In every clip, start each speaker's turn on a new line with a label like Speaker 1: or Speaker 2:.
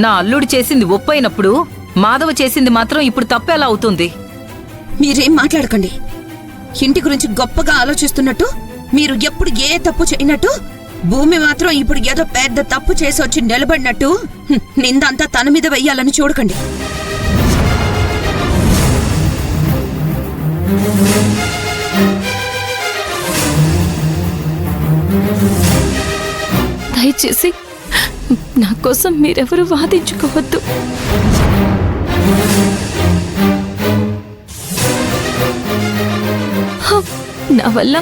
Speaker 1: నా అల్లుడు చేసింది ఒప్పైనప్పుడు మాధవ చేసింది మాత్రం ఇప్పుడు తప్పెలా అవుతుంది?
Speaker 2: మీరేం మాట్లాడకండి. ఇంటి గురించి గొప్పగా ఆలోచిస్తున్నట్టు, మీరు ఎప్పుడు ఏ తప్పు చేయనట్టు, భూమి మాత్రం ఇప్పుడు ఏదో పెద్ద తప్పు చేసి వచ్చి నిలబడినట్టు నిందంతా తన మీద వెయ్యాలని చూడకండి.
Speaker 3: దయచేసి నా కోసం మీరెవరూ వాదించుకోవద్దు. నా వల్ల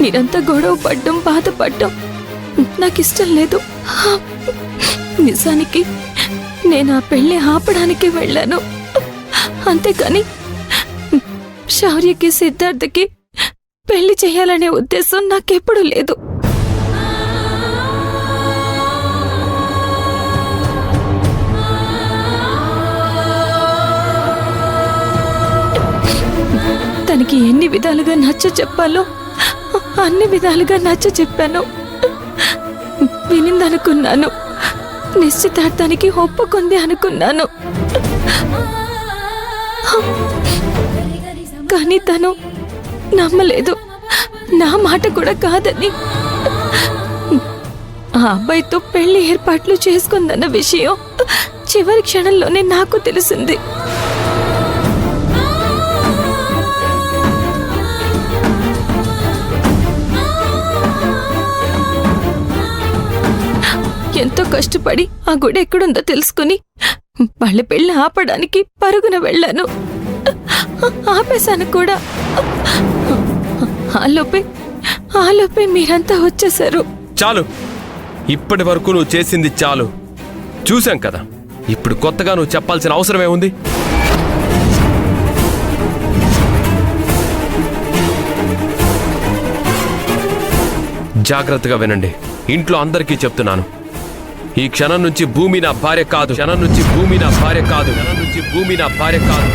Speaker 3: మీరంతా గొడవ పడ్డం, బాధపడ్డం నాకిష్టం లేదు. నిజానికి నేను ఆ పెళ్లి ఆపడానికి వెళ్ళాను, అంతేకాని శౌర్యకి, సిద్ధార్థకి పెళ్లి చేయాలనే ఉద్దేశం నాకెప్పుడూ లేదు. తనకి ఎన్ని విధాలుగా నచ్చ చెప్పాలో అన్ని విధాలుగా నచ్చ చెప్పాను. వినిందనుకున్నాను, నిశ్చితార్థానికి ఒప్పుకుంది అనుకున్నాను. కానీ తను నమ్మలేదు, నా మాట కూడా కాదని. ఆ అబ్బాయితో పెళ్లి ఏర్పాట్లు చేసుకుందన్న విషయం చివరి క్షణంలోనే నాకు తెలిసింది. ఎంతో కష్టపడి ఆ గుడి ఎక్కడుందో తెలుసుకుని వాళ్ళ పెళ్లి ఆపడానికి పరుగున వెళ్ళాను. ఆపేశాను కూడా. ఆలోపే మీరంతా వచ్చేశారు.
Speaker 4: చాలు, ఇప్పటి వరకు నువ్వు చేసింది చాలు. చూశాం కదా, ఇప్పుడు కొత్తగా నువ్వు చెప్పాల్సిన అవసరమే ఉంది? జాగ్రత్తగా వినండి, ఇంట్లో అందరికీ చెప్తున్నాను. ఈ క్షణం నుంచి భూమి నా భార్య కాదు. క్షణం నుంచి భూమి నా భార్య కాదు. క్షణం నుంచి భూమి నా భార్య కాదు.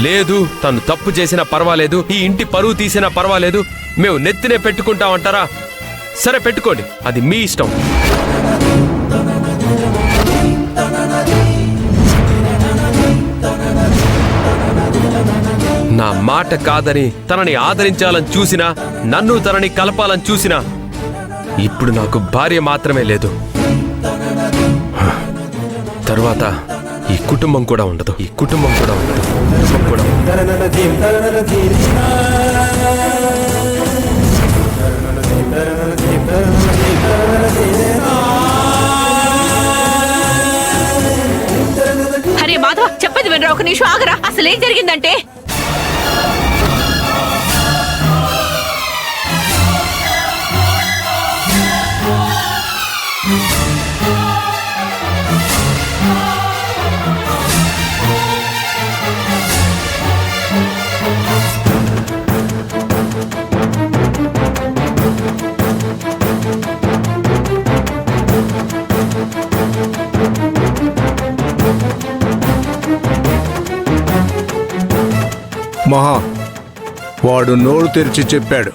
Speaker 4: లేదు, తను తప్పు చేసినా పర్వాలేదు, ఈ ఇంటి పరువు తీసినా పర్వాలేదు, మేము నెత్తినే పెట్టుకుంటామంటారా? సరే, పెట్టుకోండి, అది మీ ఇష్టం. నా మాట కాదని తనని ఆదరించాలని చూసినా, నన్ను తనని కలపాలని చూసినా, ఇప్పుడు నాకు భార్య మాత్రమే లేదు. తరువాత ఈ కుటుంబం కూడా ఉండదు. ఈ కుటుంబం కూడా ఉండదు. కుటుంబం కూడా
Speaker 2: అరే మాధవ, చెప్పదు వినరా, ఒక నిమిషం ఆగరా. అసలేం జరిగిందంటే,
Speaker 5: మహా, వాడు నోరు తెరిచి చెప్పాడు,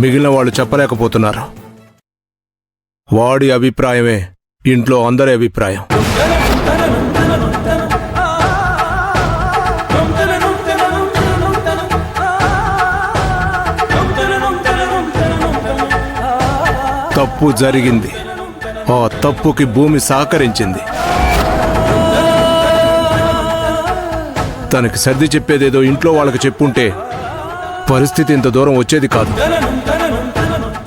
Speaker 5: మిగిలిన వాళ్ళు చెప్పలేకపోతున్నారు. వాడి అభిప్రాయమే ఇంట్లో అందరి అభిప్రాయం. తప్పు జరిగింది, ఆ తప్పుకి భూమి సహకరించింది. తనకి సర్ది చెప్పేదేదో ఇంట్లో వాళ్ళకి చెప్పుంటే పరిస్థితి ఇంత దూరం వచ్చేది కాదు.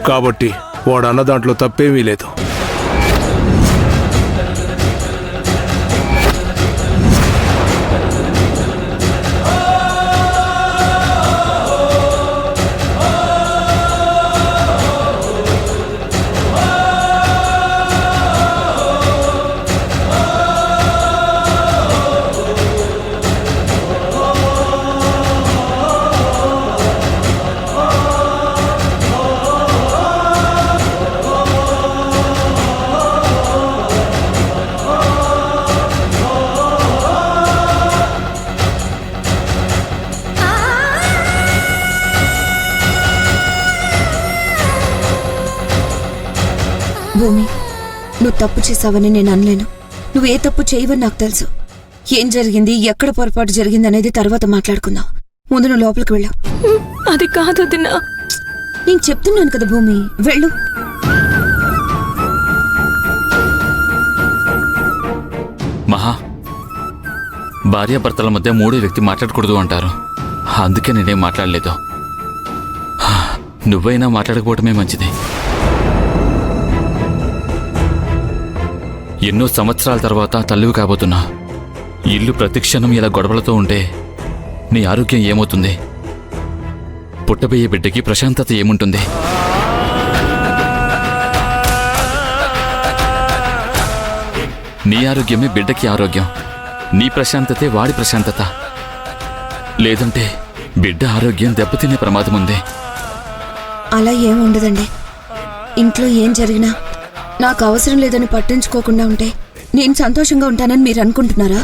Speaker 5: కాబట్టి వాడు అన్న దాంట్లో తప్పేమీ లేదు.
Speaker 2: భూమి, నువ్వు తప్పు చేసావని నేను అనలేను. నువ్వు ఏ తప్పు చేయవని నాకు తెలుసు. ఏం జరిగింది, ఎక్కడ పొరపాటు జరిగింది అనేది తర్వాత మాట్లాడుకుందాం. ముందు నువ్వు లోపలికి వెళ్ళావు.
Speaker 3: అది కాదు వదినా.
Speaker 2: నేను చెప్తున్నాను కదా భూమి, వెళ్ళు.
Speaker 6: మహా, భార్యాభర్తల మధ్య మూడో వ్యక్తి మాట్లాడకూడదు అంటారు. అందుకే నేనేం మాట్లాడలేదు. నువ్వైనా మాట్లాడకపోవటమే మంచిది. ఎన్నో సంవత్సరాల తర్వాత తల్లివి కాబోతున్నా. ఇల్లు ప్రతిక్షణం ఇలా గొడవలతో ఉంటే నీ ఆరోగ్యం ఏమవుతుంది? పుట్టబోయే బిడ్డకి ప్రశాంతత ఏముంటుంది? నీ ఆరోగ్యమే బిడ్డకి ఆరోగ్యం. నీ ప్రశాంతతే వాడి ప్రశాంతత. లేదంటే బిడ్డ ఆరోగ్యం దెబ్బతినే ప్రమాదం ఉంది.
Speaker 2: అలా ఏం ఉండదండి. ఇంట్లో ఏం జరిగినా నాకు అవసరం లేదని పట్టించుకోకుండా ఉంటే నేను సంతోషంగా ఉంటానని మీరు అనుకుంటున్నారా?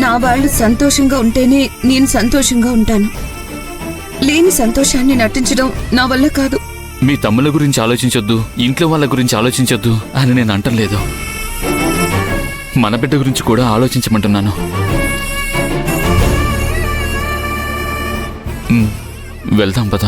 Speaker 2: నా వాళ్ళు సంతోషంగా ఉంటేనే నేను సంతోషంగా ఉంటాను. లేని సంతోషాన్ని నటించడం నా వల్ల కాదు.
Speaker 6: మీ తమ్ముల గురించి ఆలోచించొద్దు, ఇంట్లో వాళ్ళ గురించి ఆలోచించొద్దు అని నేను అంటలేదు. మన బిడ్డ గురించి కూడా ఆలోచించమంటున్నాను. వెళ్దాం పద.